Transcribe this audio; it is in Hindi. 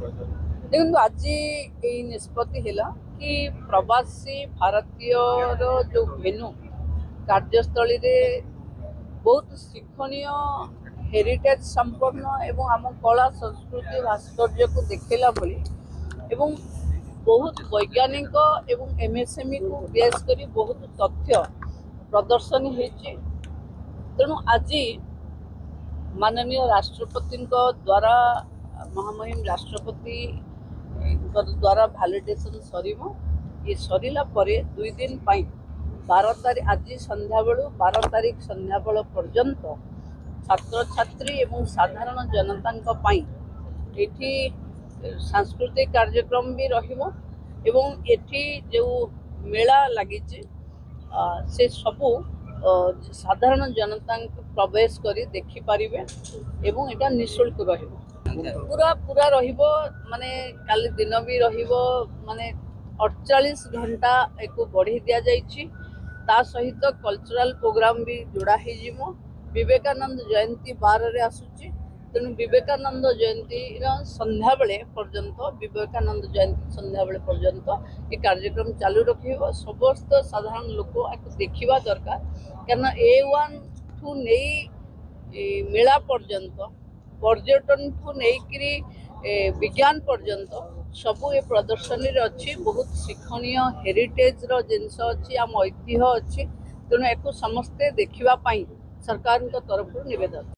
देखो आज ये निष्पत्ति है कि प्रवासी भारतीय जो भेनु कार्यस्थली रे बहुत शिक्षणीय हेरिटेज संपन्न एवं आम कला संस्कृति भास्कर्य को देखला भली एवं बहुत वैज्ञानिक एवं एमएसएमई को बेस करी बहुत तथ्य प्रदर्शन होती। तेणु आज माननीय राष्ट्रपति द्वारा महामहिम राष्ट्रपति द्वारा भैलिडेसन ये सरला दुई दिन 12 तारीख आज संध्या बेलू 12 तारीख संध्या बेल पर्यंत छात्र छात्री एवं साधारण जनता एठी सांस्कृतिक कार्यक्रम भी रहिबो एवं एठी जो मेला लगी से सबू साधारण जनता प्रवेश करी देखि पारिबे एवं एटा निःशुल्क रहिबो पूरा पूरा रहिबो माने काली दिन भी रहिबो माने 48 घंटा एको बढ़ी दिया जाइछि। ता सहित कल्चरल प्रोग्राम भी जोड़ा ही जिमो। विवेकानंद जयंती 12 रे आसुछि तेणु विवेकानंद जयंती संध्या बेले पर्यंत विवेकानंद जयंती संध्या बेले पर्यंत ये कार्यक्रम चालू रखिबो। समस्त साधारण लोक देखिबा दरकार कारण A1 ठू नहीं मेला पर्यंत पर्यटन ठू नहीं विज्ञान पर्यंत सबू ये प्रदर्शनी अच्छी बहुत शिक्षणीय हेरिटेज जिनस अच्छी आम ऐतिह्य अच्छी तेणु एक समस्ते देखा सरकार तरफ निवेदन।